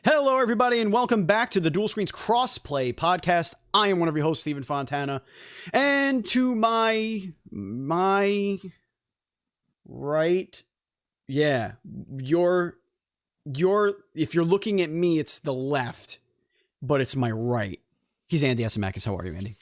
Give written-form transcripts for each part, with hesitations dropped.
Hello, everybody, and welcome back to the Dual Screens Crossplay podcast. I am one of your hosts, Stephen Fontana, and to my right, yeah, your if you're looking at me, it's the left, but it's my right. He's Andy Asimakis. How are you, Andy?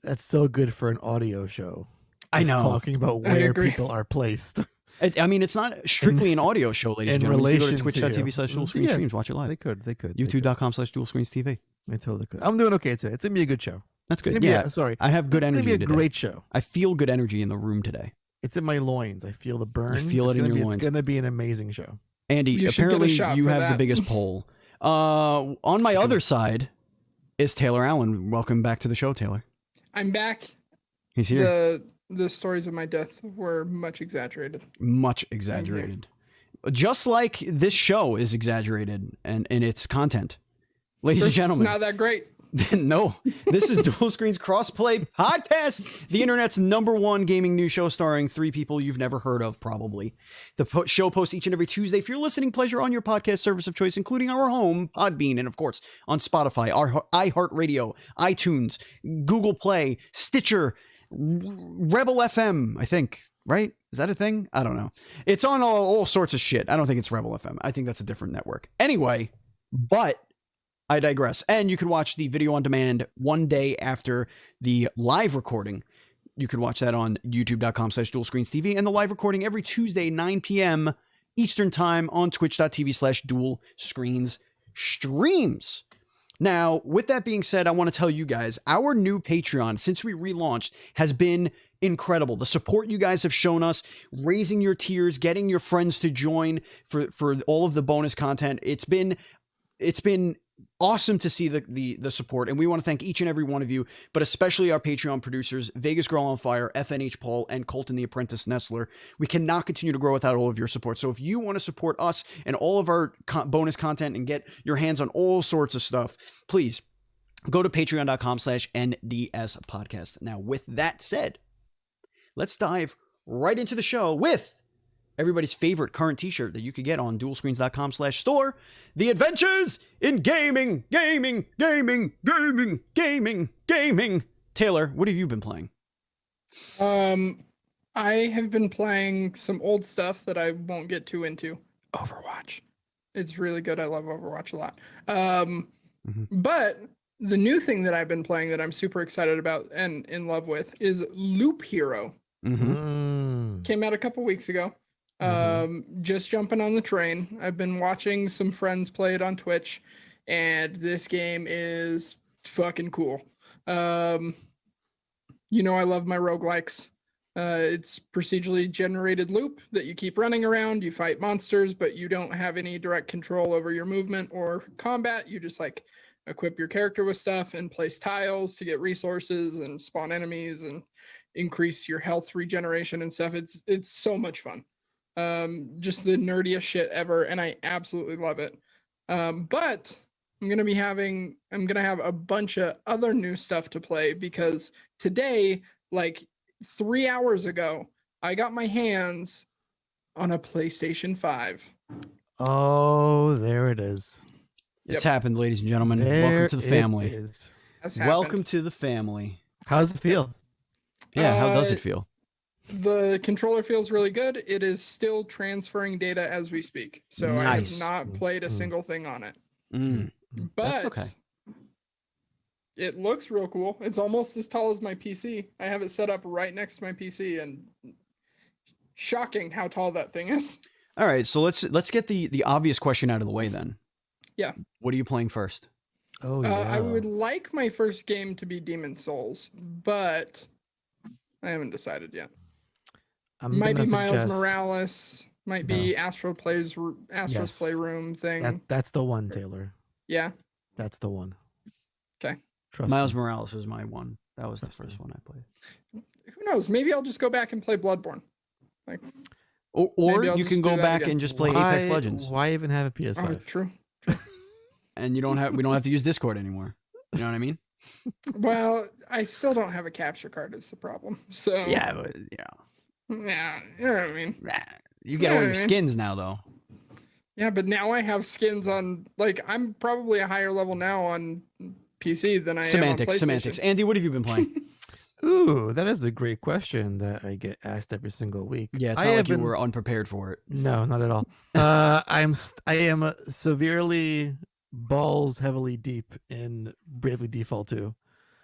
That's so good for an audio show. I know. Talking about where people are placed. I mean, it's not strictly an audio show, ladies and gentlemen. You can go to twitch.tv/dualscreens streams, watch it live. They could. YouTube.com/dualscreens.tv. They totally could. I'm doing okay today. It's going to be a good show. That's good. Yeah. Sorry. I have good energy It's going to be a great show. I feel good energy in the room today. It's in my loins. I feel the burn. I feel it in your loins. It's going to be an amazing show. Andy, apparently you have the biggest poll. On my other side is Taylor Allen. Welcome back to the show, Taylor. I'm back. He's here. The stories of my death were much exaggerated. Much exaggerated. Just like this show is exaggerated and in its content. Ladies and gentlemen. It's not that great. No, this is Dual Screens Crossplay Podcast, the internet's #1 gaming news show starring 3 people you've never heard of, probably. The show posts each and every Tuesday for your listening pleasure on your podcast service of choice, including our home, Podbean, and of course, on Spotify, our iHeartRadio, iTunes, Google Play, Stitcher, Rebel FM, I think, right? Is that a thing? I don't know. It's on all sorts of shit. I don't think it's Rebel FM. I think that's a different network. Anyway, but I digress. And you can watch the video on demand one day after the live recording. You can watch that on youtube.com/dualscreens.tv and the live recording every Tuesday, 9 p.m. Eastern time on twitch.tv/dualscreens streams. Now, with that being said, I want to tell you guys, our new Patreon, since we relaunched, has been incredible. The support you guys have shown us, raising your tiers, getting your friends to join for all of the bonus content. It's been awesome to see the support, and we want to thank each and every one of you, but especially our Patreon producers, Vegas Girl on Fire, FNH Paul, and Colton the Apprentice Nestler. We cannot continue to grow without all of your support. So if you want to support us and all of our bonus content and get your hands on all sorts of stuff, please go to patreon.com/NDS podcast. Now, with that said, let's dive right into the show with everybody's favorite current t-shirt that you could get on dualscreens.com/store. The Adventures in Gaming. Taylor, what have you been playing? I have been playing some old stuff that I won't get too into. Overwatch. It's really good. I love Overwatch a lot. But the new thing that I've been playing that I'm super excited about and in love with is Loop Hero. Came out a couple weeks ago. Just jumping on the train. I've been watching some friends play it on Twitch, and this game is fucking cool. I love my roguelikes. It's procedurally generated loop that you keep running around. You fight monsters, but you don't have any direct control over your movement or combat. You just like equip your character with stuff and place tiles to get resources and spawn enemies and increase your health regeneration and stuff. It's so much fun. Just the nerdiest shit ever, and I absolutely love it. But I'm gonna have a bunch of other new stuff to play because today, like 3 hours ago, I got my hands on a PlayStation 5. Oh, there it is. It's happened, ladies and gentlemen. Welcome to the family. Welcome to the family. How does it feel? Yeah, how does it feel? The controller feels really good. It is still transferring data as we speak. So nice. I have not played a single thing on it. But that's okay. It looks real cool. It's almost as tall as my PC. I have it set up right next to my PC, and shocking how tall that thing is. All right, so let's get the obvious question out of the way then. Yeah. What are you playing first? Oh yeah. I would like my first game to be Demon's Souls, but I haven't decided yet. Might be Miles Morales. Might be Astro's Playroom thing. That's the one, Taylor. Yeah. That's the one. Okay. Miles Morales was my one. That was the first one I played. Who knows? Maybe I'll just go back and play Bloodborne. Or you can go back and just play Apex Legends. Why even have a PS5? Oh, true. And we don't have to use Discord anymore. You know what I mean? Well, I still don't have a capture card is the problem. So yeah, but yeah, you know what I mean. You get all your skins now though. Yeah, but now I have skins on, like, I'm probably a higher level now on PC than I am on PlayStation. Semantics. Andy, what have you been playing? Ooh, that is a great question that I get asked every single week. Yeah, it's I not like you haven't- were unprepared for it. No, not at all. I am severely balls heavily deep in Bravely Default 2.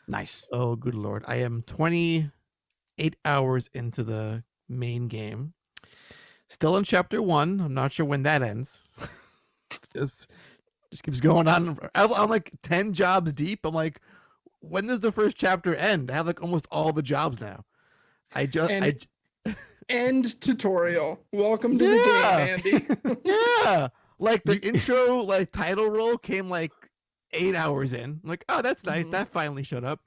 Nice. Oh, good lord! I am 28 hours into the main game. Still in chapter 1. I'm not sure when that ends. just keeps going on. I'm like 10 jobs deep. I'm like, when does the first chapter end? I have like almost all the jobs now. End tutorial. Welcome to the game, Andy. Yeah. Like the intro, like title roll came like 8 hours in. I'm like, oh, that's nice. That finally showed up.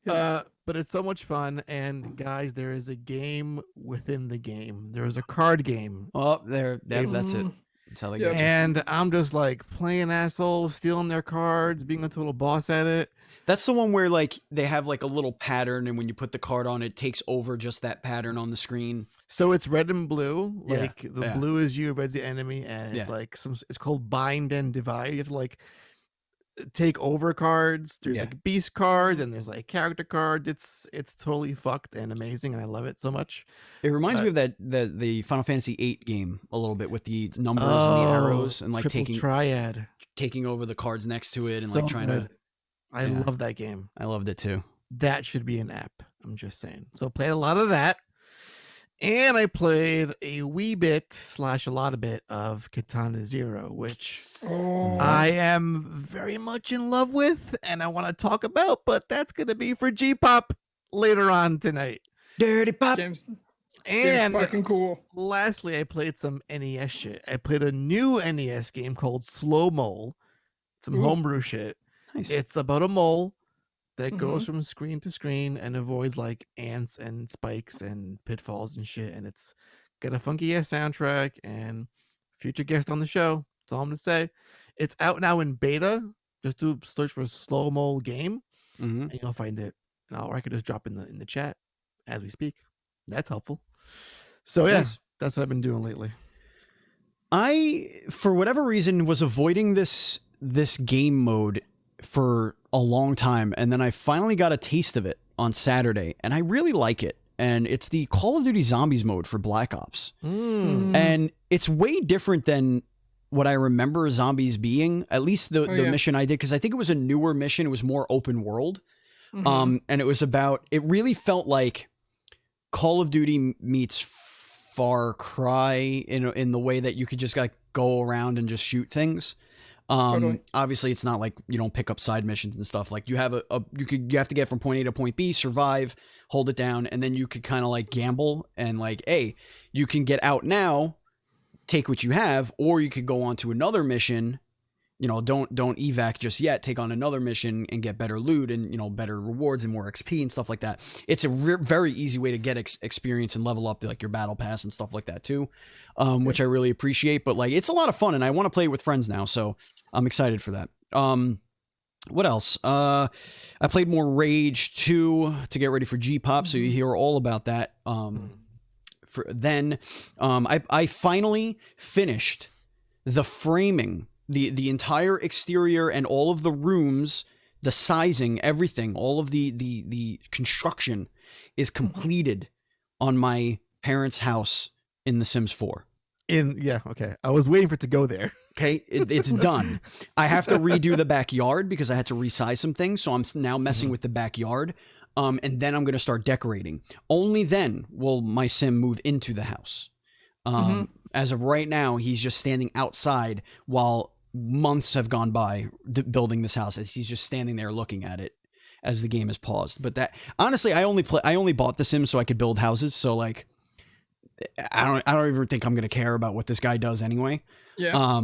Yeah. But it's so much fun. And guys, there is a game within the game. There is a card game. Oh, that's it. That's how they get you. And I'm just like playing assholes, stealing their cards, being a total boss at it. That's the one where like they have like a little pattern, and when you put the card on, it takes over just that pattern on the screen. So it's red and blue. Like the yeah. blue is you, red's the enemy, and it's Yeah. like it's called bind and divide. You have to like take over cards. There's like beast cards and there's like character cards. It's totally fucked and amazing, and I love it so much. It reminds me of the Final Fantasy VIII game a little bit with the numbers and the arrows and like triple triad, taking over the cards next to it and So like trying good. to. I love that game. I loved it too. That should be an app. I'm just saying. So played a lot of that. And I played a wee bit / a lot of bit of Katana Zero, which I am very much in love with and I want to talk about, but that's going to be for G-Pop later on tonight. Dirty Pop. Game's And fucking cool. lastly, I played some NES shit. I played a new NES game called Slow Mole. Some homebrew shit. Nice. It's about a mole that goes from screen to screen and avoids like ants and spikes and pitfalls and shit. And it's got a funky ass soundtrack and future guest on the show. That's all I'm gonna say. It's out now in beta. Just do search for Slow Mole game and you'll find it. Or I could just drop in the chat as we speak. That's helpful. So yeah, that's what I've been doing lately. I, for whatever reason, was avoiding this game mode for a long time, and then I finally got a taste of it on Saturday, and I really like it. And it's the Call of Duty Zombies mode for Black Ops. And it's way different than what I remember zombies being, at least the mission I did, because I think it was a newer mission. It was more open world. And it was about, it really felt like Call of Duty meets Far Cry in the way that you could just like go around and just shoot things. Obviously it's not like you don't pick up side missions and stuff. Like you have you have to get from point A to point B, survive, hold it down, and then you could kind of like gamble and like, hey, you can get out now, take what you have, or you could go on to another mission. You know, don't evac just yet, take on another mission and get better loot and, you know, better rewards and more XP and stuff like that. It's a very easy way to get experience and level up like your battle pass and stuff like that too, which I really appreciate. But like, it's a lot of fun and I want to play it with friends now, so I'm excited for that. What else? I played more Rage 2 to get ready for G-Pop, so you hear all about that. I finally finished the framing, the entire exterior and all of the rooms, the sizing, everything, all of the construction is completed on my parents' house in The Sims 4. Okay. I was waiting for it to go there. Okay, it's done. I have to redo the backyard because I had to resize some things, so I'm now messing with the backyard. And then I'm going to start decorating. Only then will my sim move into the house. As of right now, he's just standing outside while months have gone by building this house. He's just standing there looking at it as the game is paused. But that, honestly, I only bought the Sims so I could build houses. So like, I don't even think I'm going to care about what this guy does anyway. Yeah.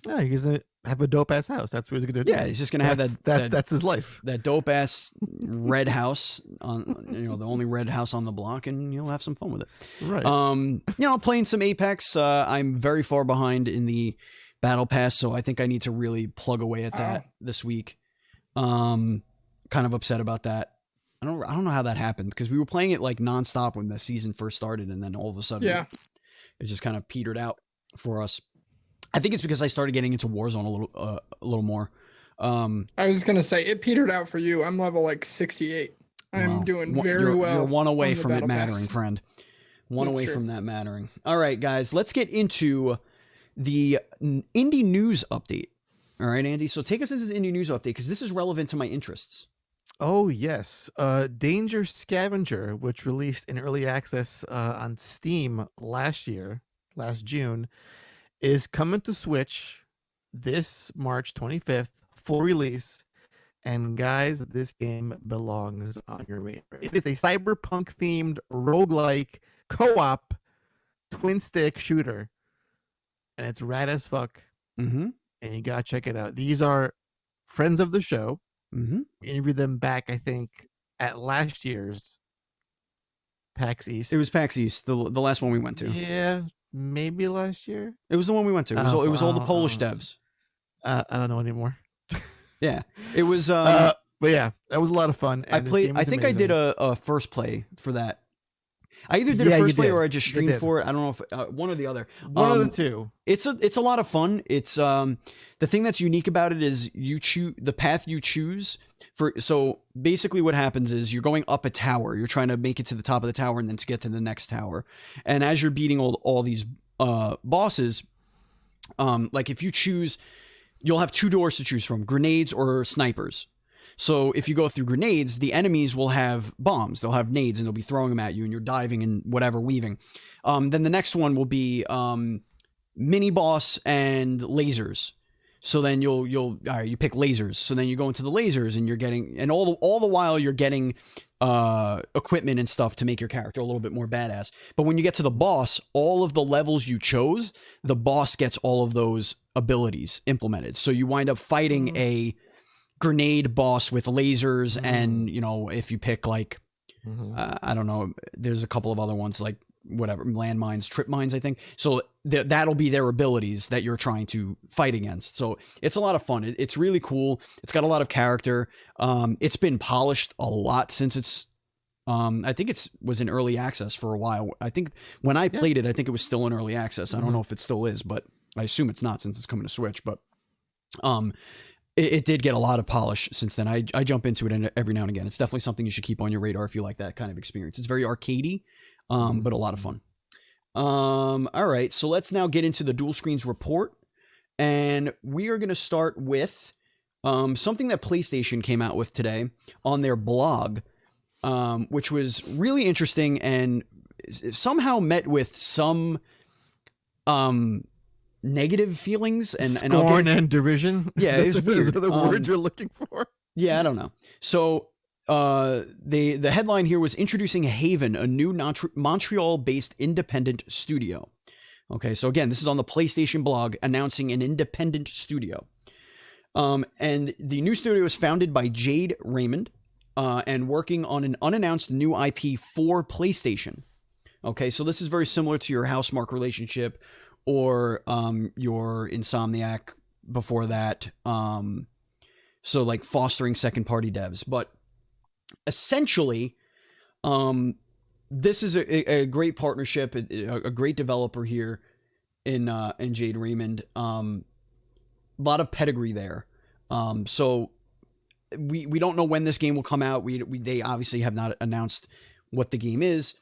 Yeah, he's gonna have a dope ass house. That's what he's gonna do. Yeah, he's just gonna have that's his life. That dope ass red house on, you know, the only red house on the block, and you'll have some fun with it. Right. You know, playing some Apex. I'm very far behind in the battle pass, so I think I need to really plug away at that this week. Kind of upset about that. I don't know how that happened, because we were playing it like nonstop when the season first started, and then all of a sudden, it just kind of petered out for us. I think it's because I started getting into Warzone a little more. I was just gonna say it petered out for you. I'm level like 68. I'm Wow. doing very well. You're one away on the from it battle mattering, pass. friend. One That's away true. from that mattering. All right, guys, let's get into the indie news update. All right, Andy. So take us into the indie news update because this is relevant to my interests. Oh yes, Danger Scavenger, which released in early access on Steam last June, is coming to Switch this March 25th, full release. And guys, this game belongs on your radar. It is a cyberpunk themed roguelike co-op twin stick shooter, and it's rad as fuck. Mm-hmm. And you gotta check it out. These are friends of the show. Mm-hmm. We interviewed them back, I think, at last year's PAX East. It was PAX East, the last one we went to. Yeah, maybe last year. It was the one we went to. It was all the Polish devs. I don't know anymore. Yeah, it was. But yeah, that was a lot of fun. I played. I think amazing. I did a first play for that. I either did a first play or I just streamed for it. I don't know if one or the other. One of the two. It's a lot of fun. It's the thing that's unique about it is you choose the path you choose for. So basically, what happens is you're going up a tower. You're trying to make it to the top of the tower and then to get to the next tower. And as you're beating all these bosses, like if you choose, you'll have two doors to choose from: grenades or snipers. So if you go through grenades, the enemies will have bombs. They'll have nades and they'll be throwing them at you and you're diving and whatever, weaving. Then the next one will be mini boss and lasers. So then you pick lasers. So then you go into the lasers and you're getting, and all the while you're getting equipment and stuff to make your character a little bit more badass. But when you get to the boss, all of the levels you chose, the boss gets all of those abilities implemented. So you wind up fighting a grenade boss with lasers, and if you pick like I don't know, there's a couple of other ones like whatever, landmines, trip mines, I think. So that'll be their abilities that you're trying to fight against. So it's a lot of fun. It's really cool. It's got a lot of character. It's been polished a lot since it's I think was in early access for a while. I think when I played it, I think it was still in early access. I don't know if it still is, but I assume it's not since it's coming to Switch. But it did get a lot of polish since then. I jump into it every now and again. It's definitely something you should keep on your radar if you like that kind of experience. It's very arcadey, but a lot of fun. All right, so let's now get into the Dual Screens report. And we are going to start with something that PlayStation came out with today on their blog, which was really interesting and somehow met with some negative feelings and scorn and derision. Yeah, it's weird. Those are the words you're looking for. Yeah, I don't know. So the headline here was introducing Haven, a new Montreal-based independent studio. Okay, so again, this is on the PlayStation blog announcing an independent studio. And the new studio is founded by Jade Raymond and working on an unannounced new IP for PlayStation. Okay, so this is very similar to your Housemarque relationship or your Insomniac before that. So like fostering second-party devs. But essentially, this is a great partnership, a great developer here in Jade Raymond. A lot of pedigree there. So we don't know when this game will come out. They obviously have not announced what the game is.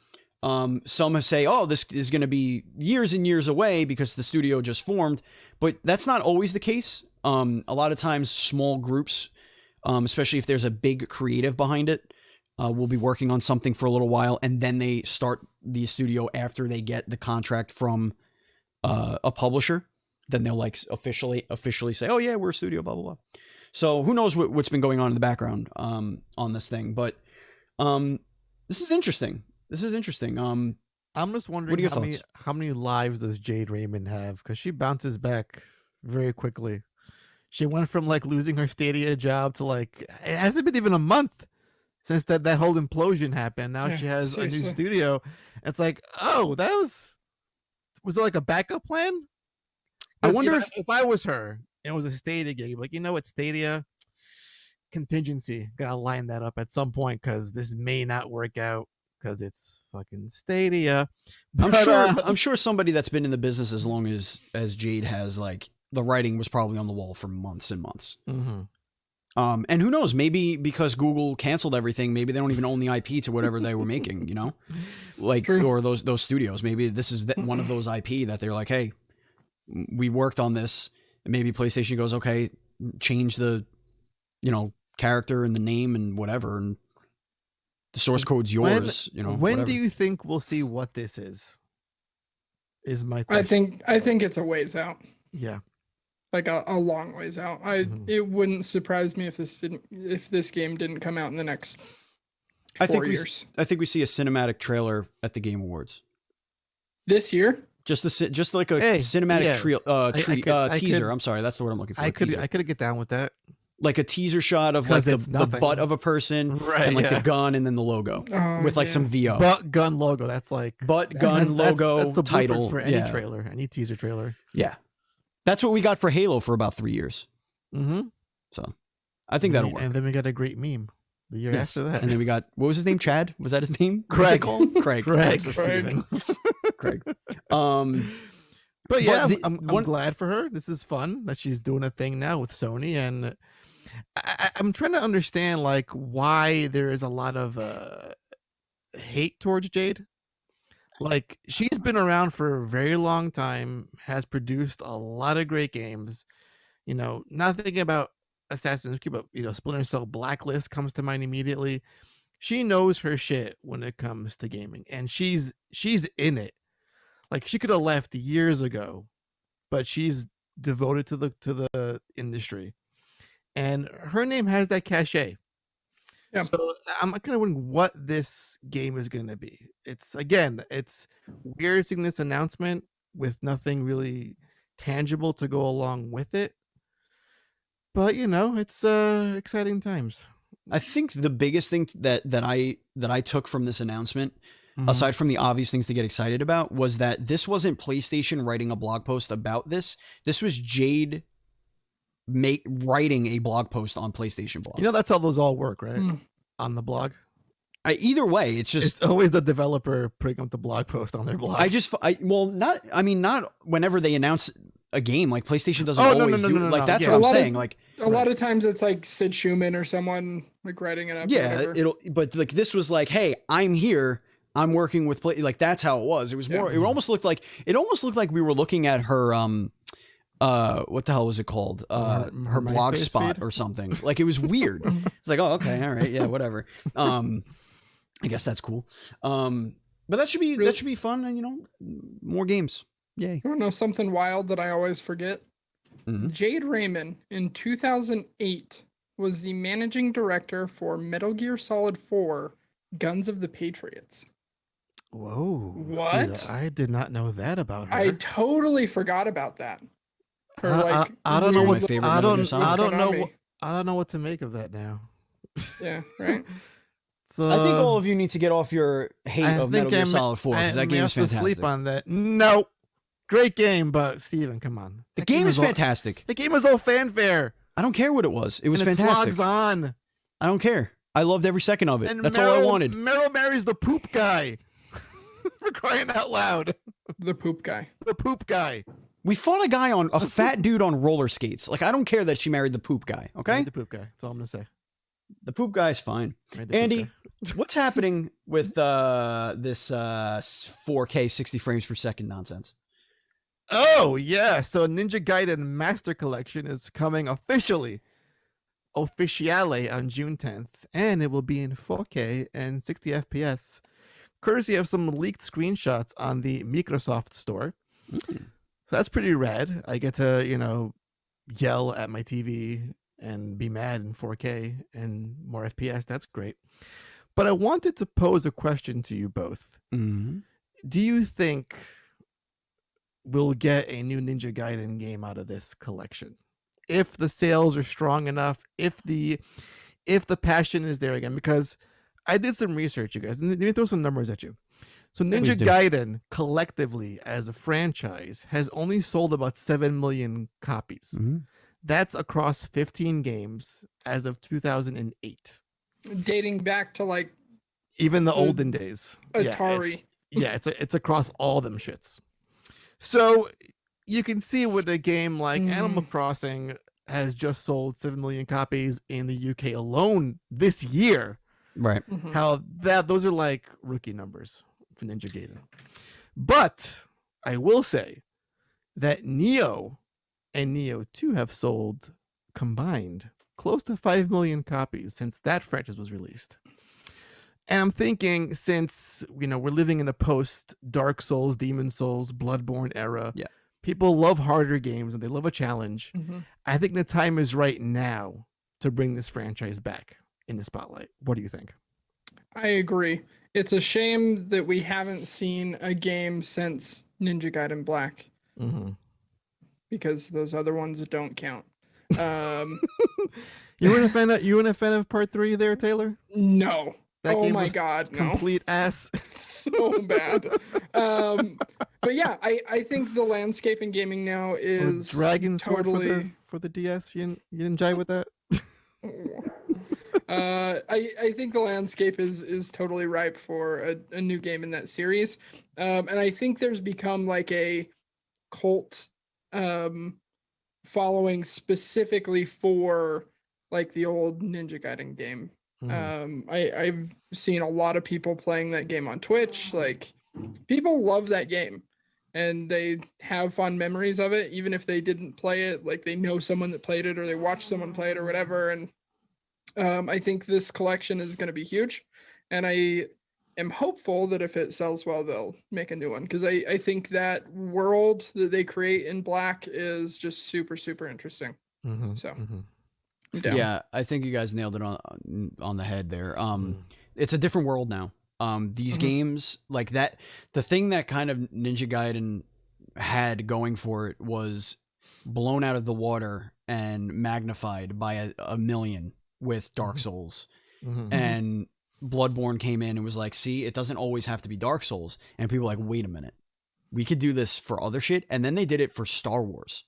Some say, oh, this is going to be years and years away because the studio just formed, but that's not always the case. A lot of times small groups, especially if there's a big creative behind it, will be working on something for a little while, and then they start the studio after they get the contract from a publisher. Then they'll like officially say, oh yeah, we're a studio, blah, blah, blah. So who knows what's been going on in the background on this thing, but this is interesting. I'm just wondering how many lives does Jade Raymond have? Because she bounces back very quickly. She went from like losing her Stadia job to like, it hasn't been even a month since that whole implosion happened. Now she has a new studio. It's like, oh, that was it like a backup plan? I wonder if I was her and it was a Stadia gig, like, you know what, Stadia contingency, gotta line that up at some point because this may not work out. because it's fucking Stadia. I'm sure somebody that's been in the business as long as Jade has, like, the writing was probably on the wall for months and months. Mm-hmm. And who knows, maybe because Google canceled everything, maybe they don't even own the IP to whatever they were making, like, True. or those studios. Maybe this is one of those IP that they're like, hey, we worked on this. And maybe PlayStation goes, okay, change the, character and the name and whatever. And the source code's yours, When whatever. do you think we'll see what this is? Is my question. I think it's a ways out. Yeah. Like a long ways out. It wouldn't surprise me if this game didn't come out in the next 4 years. I think we see a cinematic trailer at the Game Awards This year? just like a cinematic teaser. could- I'm sorry, that's the word I'm looking for. I could teaser. get down with that. Like a teaser shot of, like, the butt of a person, Right, and, like, yeah. the gun and then the logo Oh, with, like, yeah. some VO. Butt gun logo. That's like Gun logo that's the blueprint title for any yeah. trailer, any teaser trailer. Yeah, that's what we got for Halo for about 3 years. Mm-hmm. So I think that'll work. And then we got a great meme the year Yes. after that. And then we got, what was his name? Chad? Was that his name? Craig. Craig. Craig. Thanks for Craig. sneezing. Craig. But yeah, But I'm glad for her. This is fun that she's doing a thing now with Sony, and I'm trying to understand, like, why there is a lot of hate towards Jade. Like, she's been around for a very long time, has produced a lot of great games. Not thinking about Assassin's Creed, but Splinter Cell Blacklist comes to mind immediately. She knows her shit when it comes to gaming, and she's in it. Like, she could have left years ago, but she's devoted to the industry, and her name has that cachet. Yeah. So I'm kind of wondering what this game is going to be. It's weird seeing this announcement with nothing really tangible to go along with it. But it's exciting times. I think the biggest thing that I took from this announcement, aside from the obvious things to get excited about, was that this wasn't PlayStation writing a blog post about this. This was Jade writing a blog post on PlayStation blog. That's how those all work, right? On the blog. Either way, it's always the developer putting up the blog post on their blog. Not whenever they announce a game, like PlayStation doesn't that's what I'm saying. Like, a lot of times it's like Sid Schumann or someone, like, writing it up. Yeah, but like, this was like, hey, I'm here. I'm working with like, that's how it was. It was more. It almost looked like we were looking at her what the hell was it called? Her blog spot or something. Like, it was weird. It's like, oh, okay, all right, yeah, whatever. I guess that's cool. But that should be fun, and more games. Yay. You know something wild that I always forget? Mm-hmm. Jade Raymond in 2008 was the managing director for Metal Gear Solid 4: Guns of the Patriots. Whoa. What? See, I did not know that about her. I totally forgot about that. I don't know what I don't know what to make of that now. Yeah, right. So I think all of you need to get off your hate of Metal Gear Solid 4, because that game is fantastic. Sleep on that. No. Great game, but Steven, come on. The game is fantastic. The game was all fanfare. I don't care what it was. It was and fantastic. It slogs on. I don't care. I loved every second of it. And that's all I wanted. Meryl marries the poop guy. For crying out loud. The poop guy. The poop guy. We fought a fat dude on roller skates. Like, I don't care that she married the poop guy, okay? The poop guy. That's all I'm going to say. The poop guy's fine. Andy, what's happening with this 4K 60 frames per second nonsense? Oh, yeah. So Ninja Gaiden Master Collection is coming officially on June 10th, and it will be in 4K and 60 FPS, courtesy of some leaked screenshots on the Microsoft store. So that's pretty rad. I get to, yell at my TV and be mad in 4K and more FPS. That's great. But I wanted to pose a question to you both. Mm-hmm. Do you think we'll get a new Ninja Gaiden game out of this collection? If the sales are strong enough, if the passion is there again, because I did some research, you guys, and let me throw some numbers at you. So Ninja Gaiden collectively as a franchise has only sold about 7 million copies. Mm-hmm. That's across 15 games as of 2008. Dating back to like Even the olden days. Atari. It's across all them shits. So you can see with a game like Animal Crossing has just sold 7 million copies in the UK alone this year. Right. How those are like rookie numbers for Ninja Gaiden. But I will say that Neo and Neo 2 have sold combined close to 5 million copies since that franchise was released. And I'm thinking, since we're living in a post Dark Souls, Demon Souls, Bloodborne era, people love harder games and they love a challenge. I think the time is right now to bring this franchise back in the spotlight. What do you think? I agree. It's a shame that we haven't seen a game since Ninja Gaiden Black, because those other ones don't count. You weren't a fan of Part 3 there, Taylor? No. That game was God, no. Complete ass. So bad. But yeah, I think the landscape in gaming now is Dragon Sword totally for the DS. You didn't jive with that? I think the landscape is totally ripe for a new game in that series. And I think there's become like a cult following specifically for like the old Ninja Gaiden game. I've seen a lot of people playing that game on Twitch. Like, people love that game and they have fond memories of it, even if they didn't play it. Like, they know someone that played it or they watched someone play it or whatever. And I think this collection is going to be huge, and I am hopeful that if it sells well, they'll make a new one, because I think that world that they create in Black is just super, super interesting. So yeah, I think you guys nailed it on the head there. It's a different world now. These games like that, the thing that kind of Ninja Gaiden had going for it was blown out of the water and magnified by a million with Dark Souls. And Bloodborne came in and was like, see, it doesn't always have to be Dark Souls. And people were like, wait a minute, we could do this for other shit. And then they did it for Star Wars.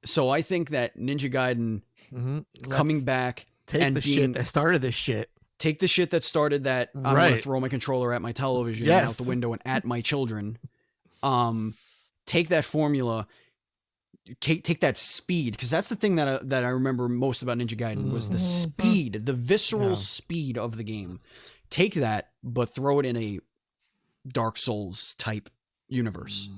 So I think that Ninja Gaiden coming back and shit that started this shit. Take the shit that started that. I'm going to throw my controller at my television and out the window and at my children. Take that formula, take that speed, because that's the thing that I remember most about Ninja Gaiden was the speed, the visceral speed of the game. Take that, but throw it in a Dark Souls type universe.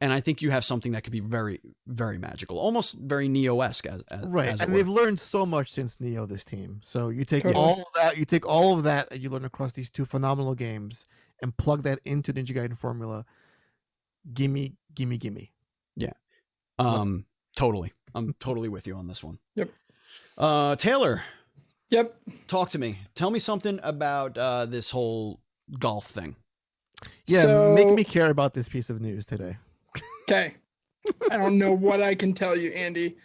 And I think you have something that could be very, very magical, almost very Neo-esque. As and they've learned so much since Neo, this team. So you take all of that you learn across these two phenomenal games and plug that into Ninja Gaiden formula. Gimme. Yeah. Totally. I'm totally with you on this one. Yep. Taylor. Yep. Talk to me. Tell me something about this whole golf thing. Yeah, make me care about this piece of news today. Okay. I don't know what I can tell you, Andy,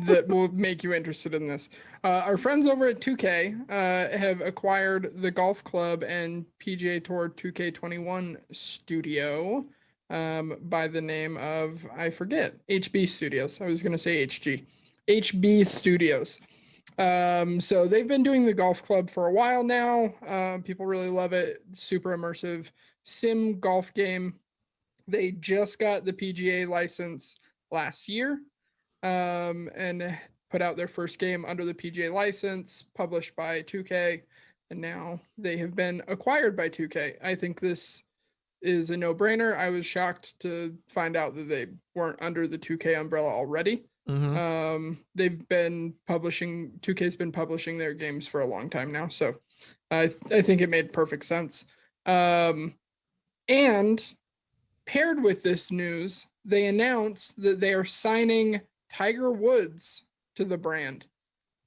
that will make you interested in this. Our friends over at 2K have acquired the golf club and PGA Tour 2K21 studio by the name of, I forget, HB Studios. I was going to say HG. HB Studios. So they've been doing the golf club for a while now. People really love it. Super immersive sim golf game. They just got the PGA license last year, and put out their first game under the PGA license, published by 2K, and now they have been acquired by 2K. I think this is a no-brainer. I was shocked to find out that they weren't under the 2K umbrella already. They've been publishing, 2K's been publishing their games for a long time now, so I think it made perfect sense. And paired with this news, they announced that they are signing Tiger Woods to the brand.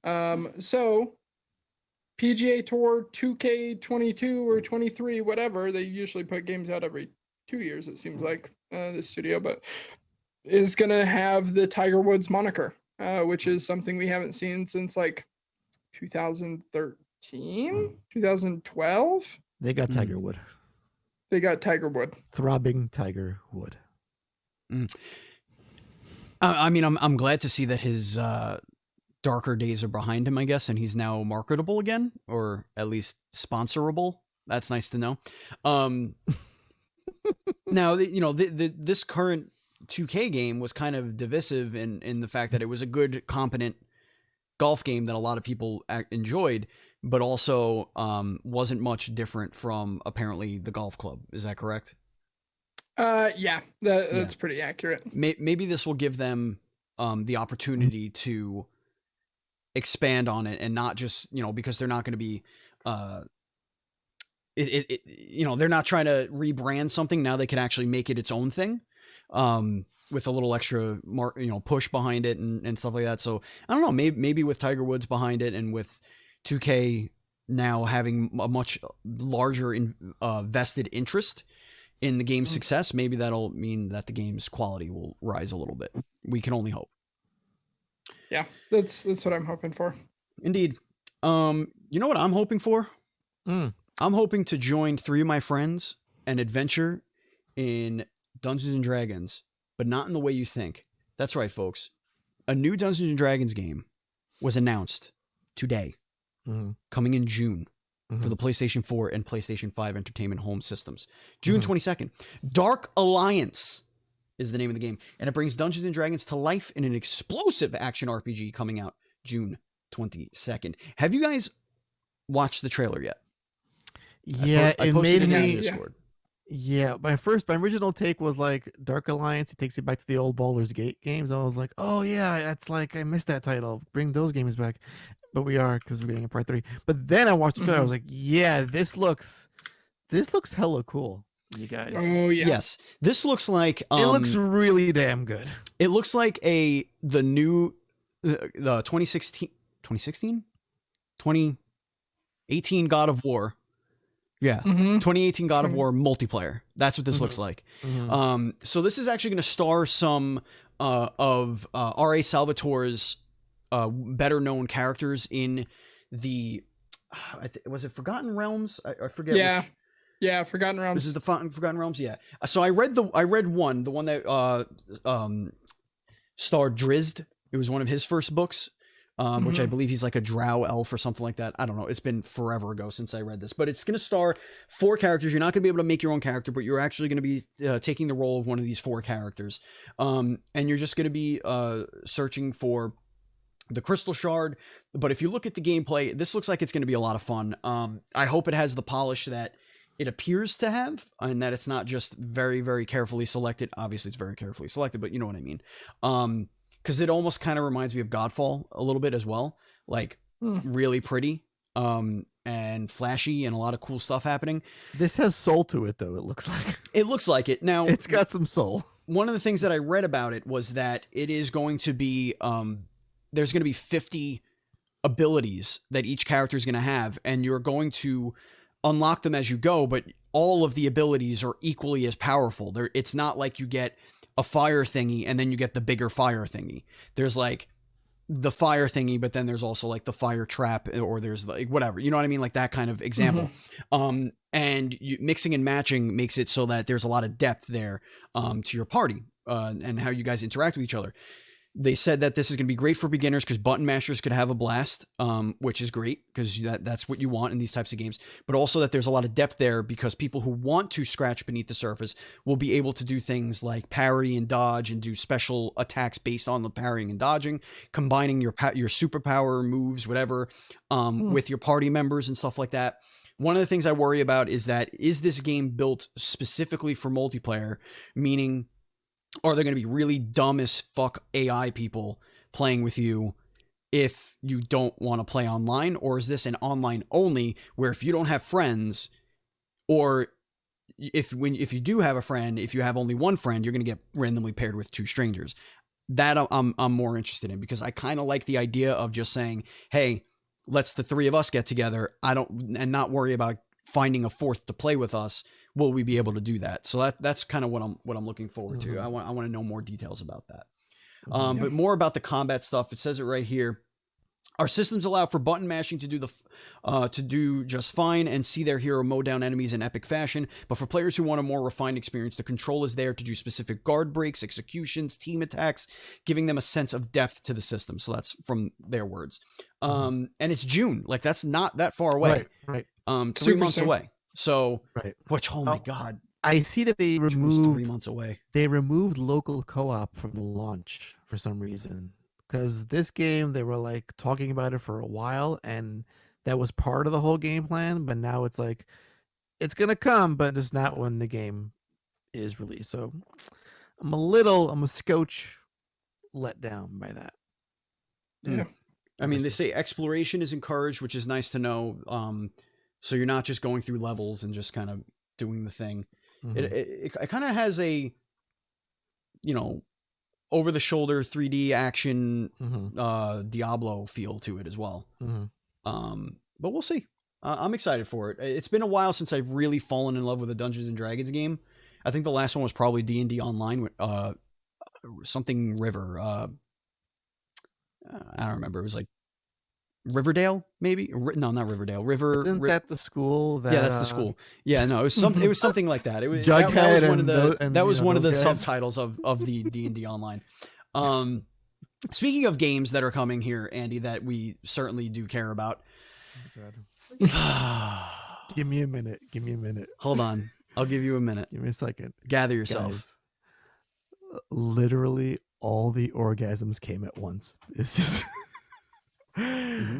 So PGA Tour 2K22 or 23, whatever, they usually put games out every 2 years, it seems like, this studio, but is going to have the Tiger Woods moniker, which is something we haven't seen since like 2013, 2012. They got Tiger Wood. They got Tiger Wood. Throbbing Tiger Wood. I mean, I'm glad to see that his darker days are behind him, I guess, and he's now marketable again, or at least sponsorable. That's nice to know. Now, this current 2K game was kind of divisive in the fact that it was a good, competent golf game that a lot of people enjoyed, but also wasn't much different from apparently the golf club. Is that correct? Yeah, that's pretty accurate. Maybe this will give them the opportunity to expand on it and not just, because they're not going to be, they're not trying to rebrand something. Now they can actually make it its own thing. With a little extra push behind it and stuff like that. So I don't know, maybe with Tiger Woods behind it and with 2K now having a much larger vested interest in the game's success, maybe that'll mean that the game's quality will rise a little bit. We can only hope. Yeah, that's what I'm hoping for. Indeed. You know what I'm hoping for? I'm hoping to join 3 of my friends and adventure in Dungeons and Dragons, but not in the way you think. That's right, folks. A new Dungeons and Dragons game was announced today, coming in June for the PlayStation 4 and PlayStation 5 Entertainment Home systems. June 22nd. Dark Alliance is the name of the game, and it brings Dungeons and Dragons to life in an explosive action RPG coming out June 22nd. Have you guys watched the trailer yet? Yeah, I posted it in the Discord. Yeah, my original take was like Dark Alliance. It takes you back to the old Baldur's Gate games. I was like, oh yeah, that's like, I missed that title. Bring those games back. But we are, because we're getting a part 3. But then I watched the trailer. I was like, yeah, this looks hella cool, you guys. Oh yeah. Yes, this looks like it looks really damn good. It looks like the 2018 God of War. Yeah, 2018 God of War multiplayer. That's what this looks like. So this is actually going to star some of R.A. Salvatore's better known characters in the was it Forgotten Realms? I forget. Yeah, which, yeah, Forgotten Realms. This is the Forgotten Realms. Yeah. So I read the one that starred Drizzt. It was one of his first books. Which I believe he's like a drow elf or something like that. I don't know. It's been forever ago since I read this, but it's going to star 4 characters. You're not going to be able to make your own character, but you're actually going to be taking the role of one of these 4 characters. And you're just going to be searching for the Crystal Shard. But if you look at the gameplay, this looks like it's going to be a lot of fun. I hope it has the polish that it appears to have, and that it's not just very, very carefully selected. Obviously, it's very carefully selected, but you know what I mean. Because it almost kind of reminds me of Godfall a little bit as well. Like, really pretty and flashy and a lot of cool stuff happening. This has soul to it, though, it looks like. It looks like it. Now, it's got some soul. One of the things that I read about it was that it is going to be, there's going to be 50 abilities that each character is going to have, and you're going to unlock them as you go, but all of the abilities are equally as powerful. It's not like you get a fire thingy and then you get the bigger fire thingy. There's like the fire thingy, but then there's also like the fire trap, or there's like whatever, you know what I mean? Like that kind of example. And mixing and matching makes it so that there's a lot of depth there to your party and how you guys interact with each other. They said that this is going to be great for beginners because button mashers could have a blast, which is great because that's what you want in these types of games. But also that there's a lot of depth there because people who want to scratch beneath the surface will be able to do things like parry and dodge and do special attacks based on the parrying and dodging, combining your superpower moves, whatever, with your party members and stuff like that. One of the things I worry about is this game built specifically for multiplayer, meaning, are there going to be really dumb as fuck AI people playing with you if you don't want to play online? Or is this an online only where if you don't have friends, or if you do have a friend, if you have only one friend, you're going to get randomly paired with 2 strangers? That I'm more interested in, because I kind of like the idea of just saying, hey, let's the 3 of us get together. And not worry about finding a 4th to play with us. Will we be able to do that? So that's kind of what I'm looking forward to. I want to know more details about that. But more about the combat stuff. It says it right here. Our systems allow for button mashing to do just fine and see their hero mow down enemies in epic fashion. But for players who want a more refined experience, the control is there to do specific guard breaks, executions, team attacks, giving them a sense of depth to the system. So that's from their words. And it's June. Like, that's not that far away. Right. 3 months away. So, Right. which, oh my God, I see that they was 3 removed months away. local co-op from the launch for some reason. Because this game, they were like talking about it for a while, and that was part of the whole game plan. But now it's like it's gonna come, but it's not when the game is released. So I'm a scotch let down by that. Yeah. I mean, they say exploration is encouraged, which is nice to know. So you're not just going through levels and just kind of doing the thing. Mhm. It kind of has a, you know, over the shoulder 3D action Mhm. Diablo feel to it as well. Mhm. But we'll see. I'm excited for it. It's been a while since I've really fallen in love with a Dungeons and Dragons game. I think the last one was probably D&D Online, something River. I don't remember. It was like Riverdale, maybe? No, not Riverdale. Isn't that the school that? Yeah, that's the school. Yeah, no, it was something. It was something like that. It was Jughead that was one of the and that was one of the those guys? subtitles of the D&D Online. Speaking of games that are coming here, Andy, that we certainly do care about. Give me a minute. Give me a minute. Hold on, I'll give you a minute. Give me a second. Gather yourself. Guys, literally all the orgasms came at once. It's just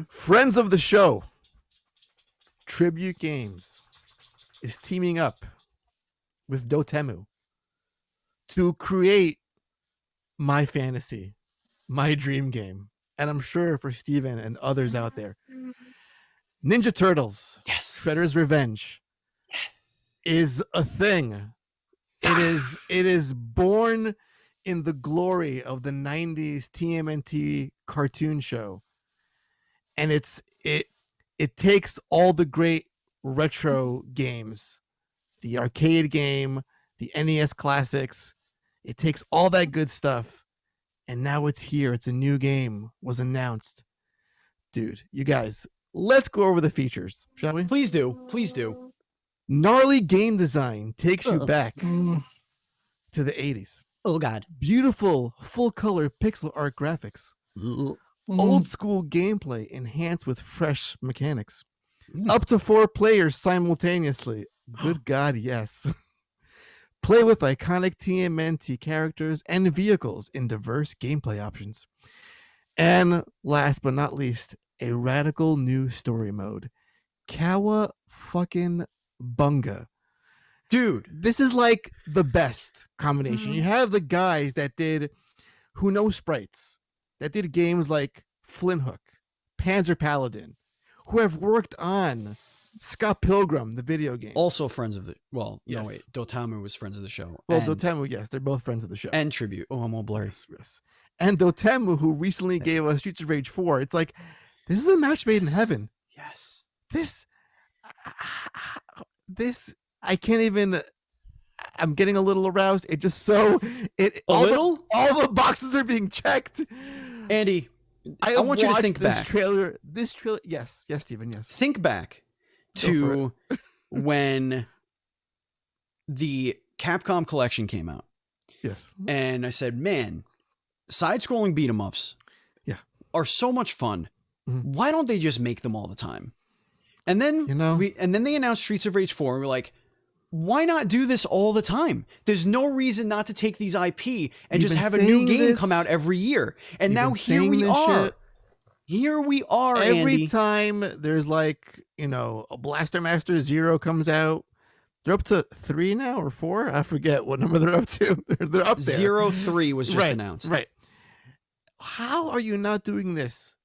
Friends of the show, Tribute Games, is teaming up with Dotemu to create my fantasy, my dream game. And I'm sure for Steven and others out there, Ninja Turtles, Yes. Shredder's Revenge is a thing. It is born in the glory of the 90s TMNT cartoon show. And it takes all the great retro games, the arcade game, the NES classics. It takes all that good stuff, and now it's here. It's a new game, was announced. Dude, you guys, let's go over the features, shall we? Please do. Please do. Gnarly game design takes you back Mm. to the 80s. Oh God. Beautiful full color pixel art graphics. Old school gameplay enhanced with fresh mechanics. Up to 4 players simultaneously. Good God, yes. Play with iconic TMNT characters and vehicles in diverse gameplay options. And last but not least, a radical new story mode. Kawa fucking bunga. Dude. This is like the best combination. You have the guys that did Who Knows Sprites, that did games like Flint Hook, Panzer Paladin, who have worked on Scott Pilgrim, the video game. Also friends of the Yes. No wait, Dotamu was friends of the show. Well, and, Dotemu, yes, they're both friends of the show. and Tribute. Oh, I'm all blurry. Yes. And Dotemu, who recently gave us Streets of Rage 4, it's like, this is a match made in heaven. Yes. This, I can't even, I'm getting a little aroused. It just all the boxes are being checked. Andy, I want you to think back. This trailer, yes, Steven, yes. Think back to when the Capcom collection came out. Yes. And I said, man, side-scrolling beat 'em ups are so much fun. Mm-hmm. Why don't they just make them all the time? And then then they announced Streets of Rage 4, and we're like, why not do this all the time? There's no reason not to take these IP and just have a new game come out every year. And now here we are. Here we are, every Andy. time there's like, a Blaster Master 0 comes out. They're up to 3 now or 4. I forget what number they're up to. They're up there. 03 was just announced. Right. How are you not doing this?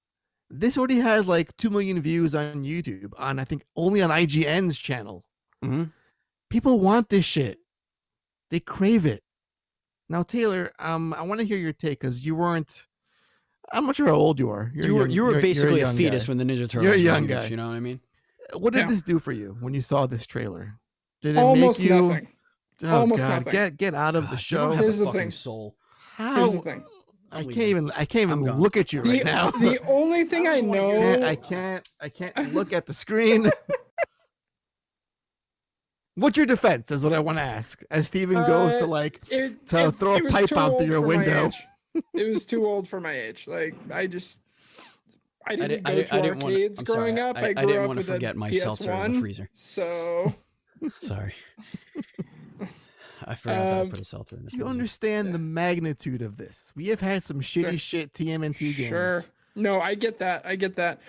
This already has like 2 million views on YouTube, on I think only on IGN's channel. Mm-hmm. People want this shit. They crave it. Now, Taylor, I want to hear your take, because you weren't. I'm not sure how old you are. You were basically a fetus guy. when the Ninja Turtles. You're a were young huge, guy. You know what I mean? What did this do for you when you saw this trailer? Did it Almost make you? nothing. Oh Almost God, nothing. get out of the show. Here's the fucking thing. soul. Here's the thing. I can't even look at you right now. The only thing I know, I can't look at the screen. What's your defense is what I want to ask. As Steven goes to throw a pipe out through your window. It was too old for my age. Like I didn't go to I didn't arcades growing up. I grew didn't up want to with forget a my seltzer in the PS1, freezer. so Sorry. I forgot that I put a seltzer in this. Do you understand the magnitude of this? We have had some shitty shit TMNT games. No, I get that. I get that.